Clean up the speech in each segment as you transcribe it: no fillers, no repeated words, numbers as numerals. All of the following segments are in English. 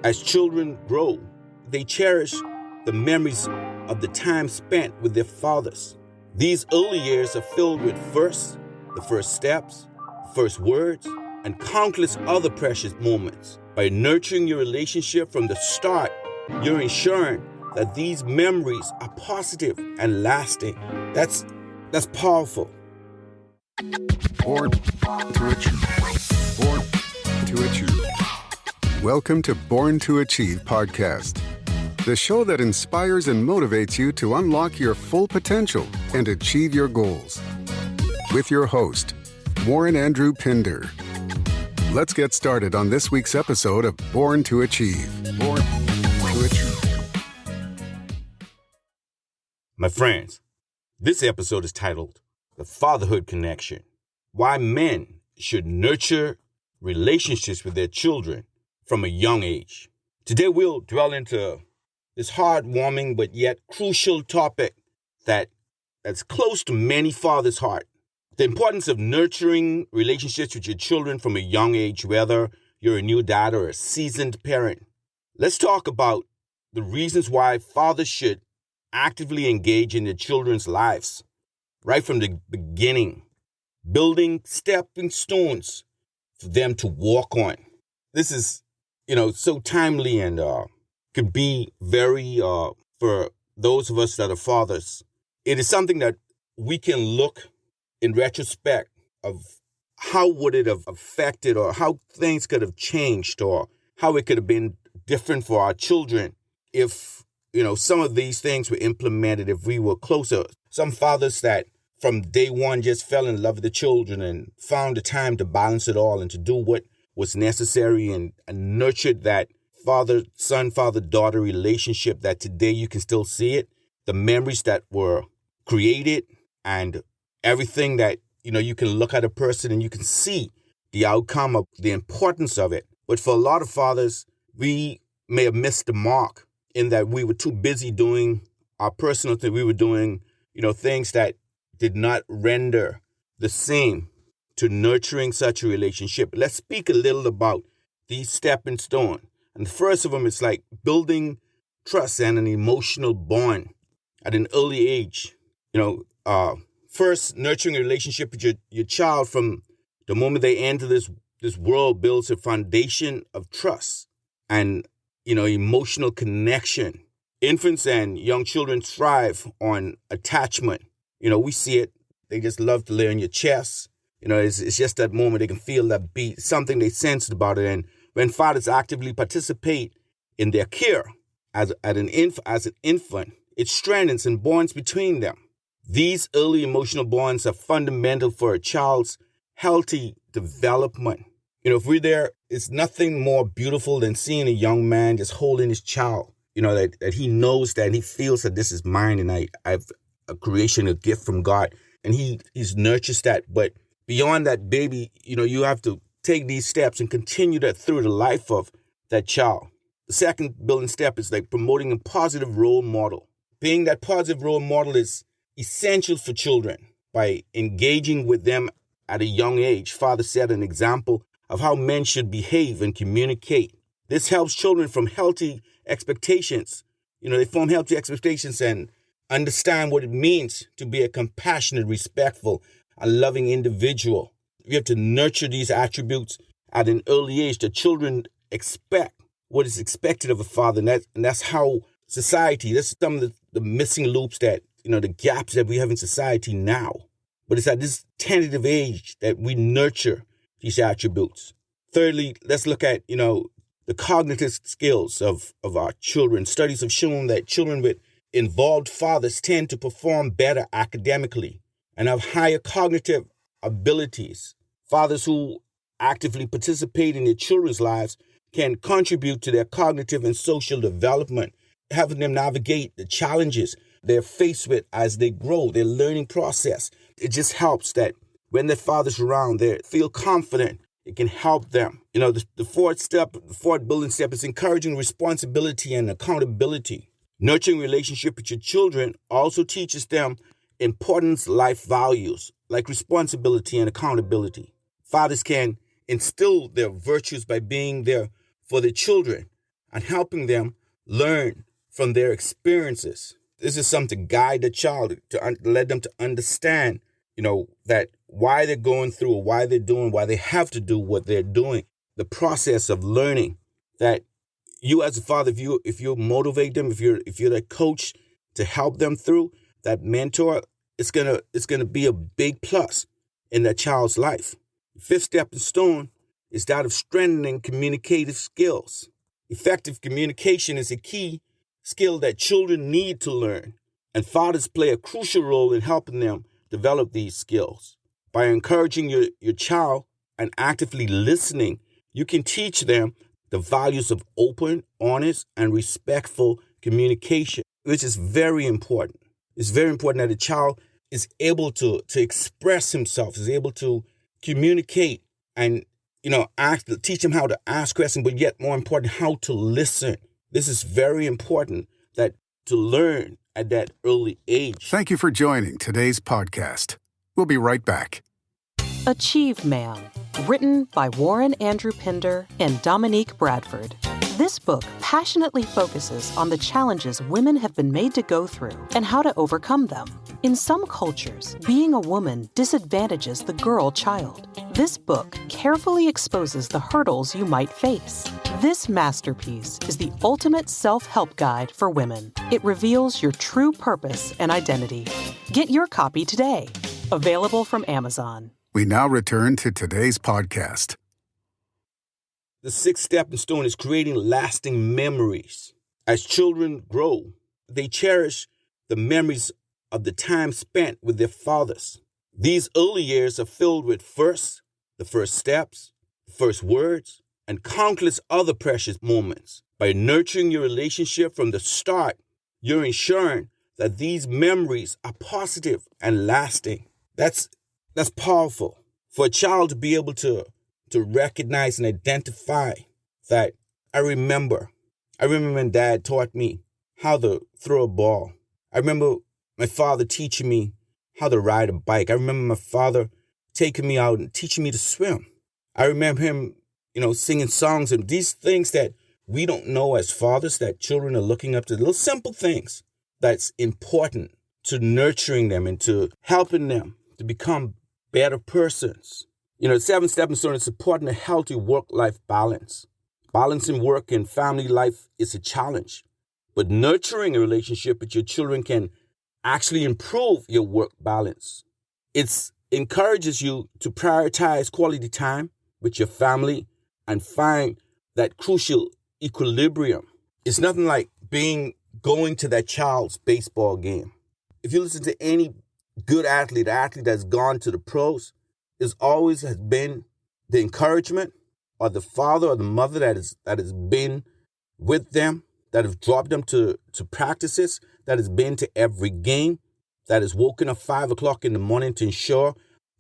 As children grow, they cherish the memories of the time spent with their fathers. These early years are filled with the first steps, first words, and countless other precious moments. By nurturing your relationship from the start, you're ensuring that these memories are positive and lasting. That's powerful. Born to Achieve. Born to Achieve. Welcome to Born to Achieve podcast, the show that inspires and motivates you to unlock your full potential and achieve your goals. With your host, Warren Andrew Pinder. Let's get started on this week's episode of Born to Achieve. Born to Achieve. My friends, this episode is titled The Fatherhood Connection: Why Men Should Nurture Relationships with Their Children from a Young Age. Today we'll dwell into this heartwarming but yet crucial topic that's close to many fathers' heart. The importance of nurturing relationships with your children from a young age, whether you're a new dad or a seasoned parent. Let's talk about the reasons why fathers should actively engage in their children's lives right from the beginning, building stepping stones for them to walk on. This is, so timely and could be very, for those of us that are fathers, it is something that we can look in retrospect of how would it have affected or how things could have changed or how it could have been different for our children if, some of these things were implemented, if we were closer. Some fathers that from day one just fell in love with the children and found the time to balance it all and to do what was necessary and nurtured that father-son, father-daughter relationship that today you can still see it, the memories that were created and everything that, you can look at a person and you can see the outcome of the importance of it. But for a lot of fathers, we may have missed the mark in that we were too busy doing our personal thing. We were doing, things that did not render the same to nurturing such a relationship. Let's speak a little about these stepping stones. And the first of them is like building trust and an emotional bond at an early age. First, nurturing a relationship with your child from the moment they enter this world builds a foundation of trust and, emotional connection. Infants and young children thrive on attachment. We see it. They just love to lay on your chest. It's just that moment they can feel that beat, something they sensed about it. And when fathers actively participate in their care as an infant, it strengthens and bonds between them. These early emotional bonds are fundamental for a child's healthy development. If we're there, it's nothing more beautiful than seeing a young man just holding his child, that he knows that he feels that this is mine and I've a creation, a gift from God. And he's nurtures that. But beyond that baby, you have to take these steps and continue that through the life of that child. The second building step is like promoting a positive role model. Being that positive role model is essential for children. By engaging with them at a young age, father set an example of how men should behave and communicate. This helps children from healthy expectations. They form healthy expectations and understand what it means to be a compassionate, respectful, and loving individual. You have to nurture these attributes at an early age. The children expect what is expected of a father, and that's how society, that's some of the missing loops that, the gaps that we have in society now. But it's at this tentative age that we nurture these attributes. Thirdly, let's look at, the cognitive skills of our children. Studies have shown that children with involved fathers tend to perform better academically and have higher cognitive abilities. Fathers who actively participate in their children's lives can contribute to their cognitive and social development, helping them navigate the challenges they're faced with as they grow, their learning process. It just helps that when their father's around, they feel confident. It can help them. The fourth building step is encouraging responsibility and accountability. Nurturing relationship with your children also teaches them important life values like responsibility and accountability. Fathers can instill their virtues by being there for their children and helping them learn from their experiences. This is something to guide the child, to let them to understand, that why they're going through or why they're doing, why they have to do what they're doing. The process of learning, that you as a father, if you motivate them, if you're that coach to help them through, that mentor, it's gonna be a big plus in that child's life. The fifth stepping stone is that of strengthening communicative skills. Effective communication is a key skill that children need to learn, and fathers play a crucial role in helping them develop these skills. By encouraging your child and actively listening, you can teach them the values of open, honest, and respectful communication, which is very important. It's very important that a child is able to express himself, is able to communicate and, teach him how to ask questions, but yet more important, how to listen. This is very important that to learn at that early age. Thank you for joining today's podcast. We'll be right back. Achieve Man, written by Warren Andrew Pinder and Dominique Bradford. This book passionately focuses on the challenges women have been made to go through and how to overcome them. In some cultures, being a woman disadvantages the girl child. This book carefully exposes the hurdles you might face. This masterpiece is the ultimate self-help guide for women. It reveals your true purpose and identity. Get your copy today. Available from Amazon. We now return to today's podcast. The sixth stepping stone is creating lasting memories. As children grow, they cherish the memories of the time spent with their fathers. These early years are filled with the first steps, the first words, and countless other precious moments. By nurturing your relationship from the start, you're ensuring that these memories are positive and lasting. That's powerful. For a child to be able to recognize and identify that I remember when Dad taught me how to throw a ball. I remember my father teaching me how to ride a bike. I remember my father taking me out and teaching me to swim. I remember him, singing songs, and these things that we don't know as fathers, that children are looking up to, little simple things that's important to nurturing them and to helping them to become better persons. The seventh stepping stone is supporting a healthy work-life balance. Balancing work and family life is a challenge, but nurturing a relationship with your children can actually improve your work balance. It encourages you to prioritize quality time with your family and find that crucial equilibrium. It's nothing like going to that child's baseball game. If you listen to any good athlete that's gone to the pros, is always has been the encouragement or the father or the mother that has been with them, that have dropped them to practices, that has been to every game, that has woken up 5 o'clock in the morning to ensure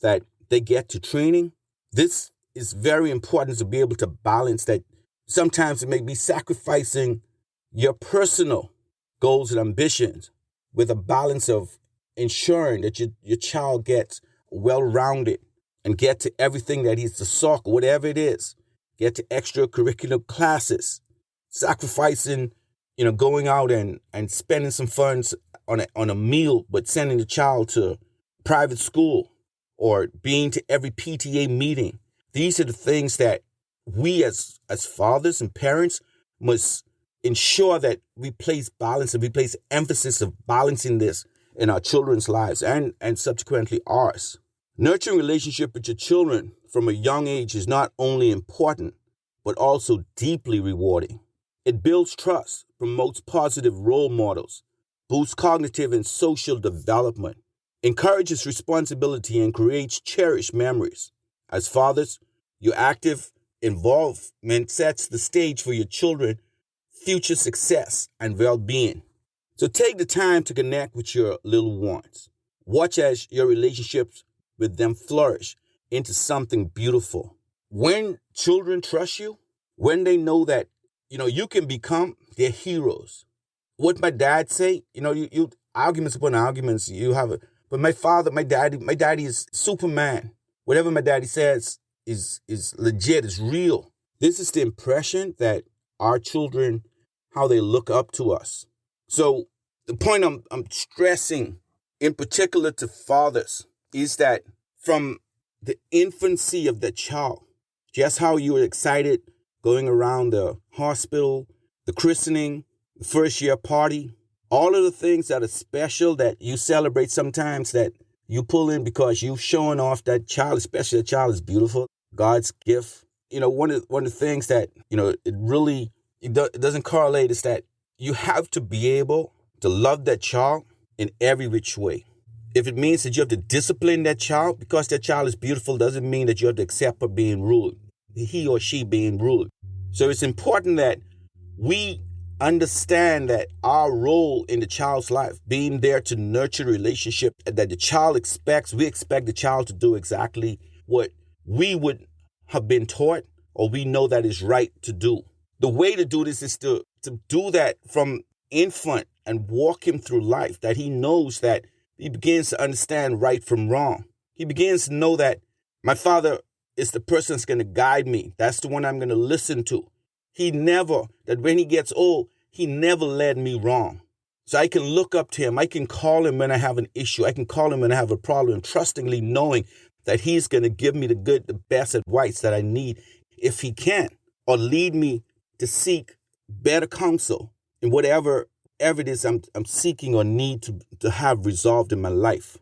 that they get to training. This is very important, to be able to balance that. Sometimes it may be sacrificing your personal goals and ambitions with a balance of ensuring that your child gets well-rounded and get to everything that he's to soccer, whatever it is, get to extracurricular classes, sacrificing, going out and spending some funds on a meal, but sending the child to private school or being to every PTA meeting. These are the things that we as fathers and parents must ensure that we place balance and we place emphasis of balancing this in our children's lives and subsequently ours. Nurturing relationship with your children from a young age is not only important, but also deeply rewarding. It builds trust, promotes positive role models, boosts cognitive and social development, encourages responsibility, and creates cherished memories. As fathers, your active involvement sets the stage for your children's future success and well-being. So take the time to connect with your little ones. Watch as your relationships with them flourish into something beautiful. When children trust you, when they know that, you can become their heroes. What my dad say, you arguments upon arguments, you have it. But my daddy is Superman. Whatever my daddy says is legit, is real. This is the impression that our children, how they look up to us. So the point I'm stressing in particular to fathers is that from the infancy of the child, just how you were excited going around the hospital, the christening, the first year party, all of the things that are special that you celebrate sometimes that you pull in because you've shown off that child, especially that child is beautiful, God's gift. One of the things that, it doesn't correlate is that you have to be able to love that child in every which way. If it means that you have to discipline that child because that child is beautiful, doesn't mean that you have to accept her being ruled, he or she being ruled. So it's important that we understand that our role in the child's life, being there to nurture the relationship that the child expects, we expect the child to do exactly what we would have been taught or we know that is right to do. The way to do this is to do that from infant and walk him through life, that he knows that he begins to understand right from wrong. He begins to know that my father is the person that's going to guide me. That's the one I'm going to listen to. That when he gets old, he never led me wrong. So I can look up to him. I can call him when I have an issue. I can call him when I have a problem, trustingly knowing that he's going to give me the best advice that I need if he can, or lead me to seek better counsel in whatever it is I'm seeking or need to have resolved in my life.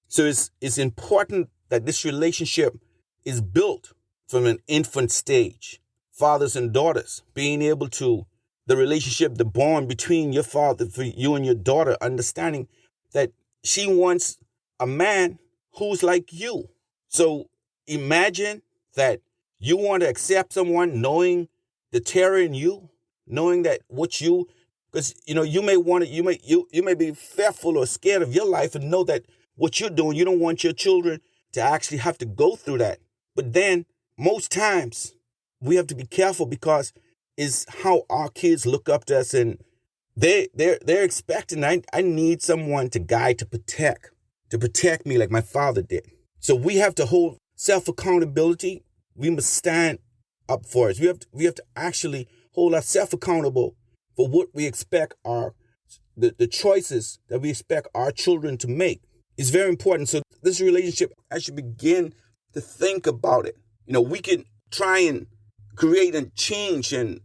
So it's important that this relationship is built from an infant stage. Fathers and daughters, being able to, the relationship, the bond between your father, for you and your daughter, understanding that she wants a man who's like you. So imagine that you want to accept someone knowing the terror in you, knowing that because you may be fearful or scared of your life and know that what you're doing, you don't want your children to actually have to go through that. But then most times we have to be careful because is how our kids look up to us, and they're expecting. I need someone to guide, to protect me like my father did. So we have to hold self-accountability. We must stand up for it. We have to actually hold ourselves accountable for what we expect the choices that we expect our children to make. It's very important. So this relationship, I should begin to think about it. We can try and create and change and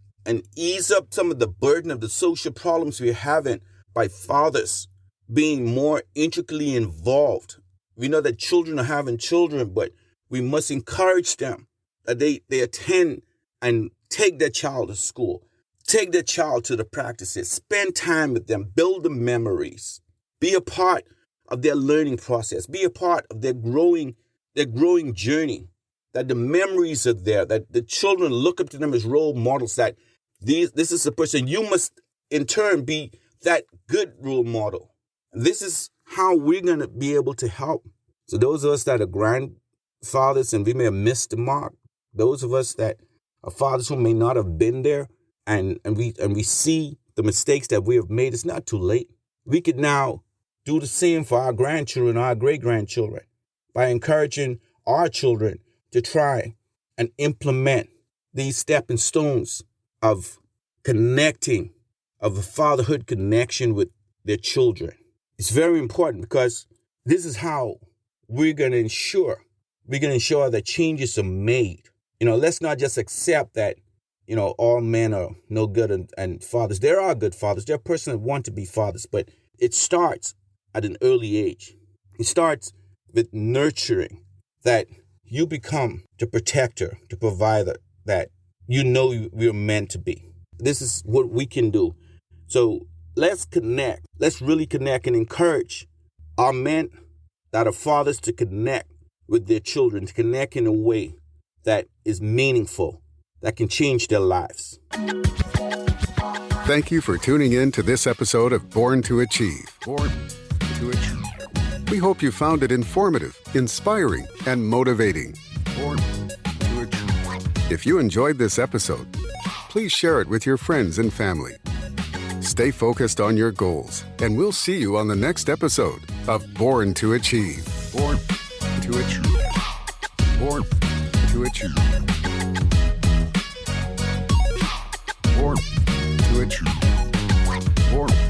ease up some of the burden of the social problems we're having by fathers being more intricately involved. We know that children are having children, but we must encourage them that they attend and take their child to school, take their child to the practices, spend time with them, build the memories, be a part of their learning process, be a part of their growing journey, that the memories are there, that the children look up to them as role models, that this is the person. You must in turn be that good role model. This is how we're going to be able to help. So those of us that are grandfathers and we may have missed the mark, those of us that are fathers who may not have been there, and we see the mistakes that we have made, it's not too late. We could now do the same for our grandchildren, our great-grandchildren, by encouraging our children to try and implement these stepping stones of connecting, of a fatherhood connection with their children. It's very important because this is how we're going to ensure that changes are made. Let's not just accept that, all men are no good and fathers. There are good fathers. There are persons that want to be fathers, but it starts at an early age. It starts with nurturing, that you become the protector, the provider that we're meant to be. This is what we can do. So let's connect. Let's really connect and encourage our men that are fathers to connect with their children, to connect in a way that is meaningful, that can change their lives. Thank you for tuning in to this episode of Born to Achieve. Born to Achieve. We hope you found it informative, inspiring, and motivating. Born to Achieve. If you enjoyed this episode, please share it with your friends and family. Stay focused on your goals, and we'll see you on the next episode of Born to Achieve. Born to Achieve. Born to Achieve. Born to Achieve. Born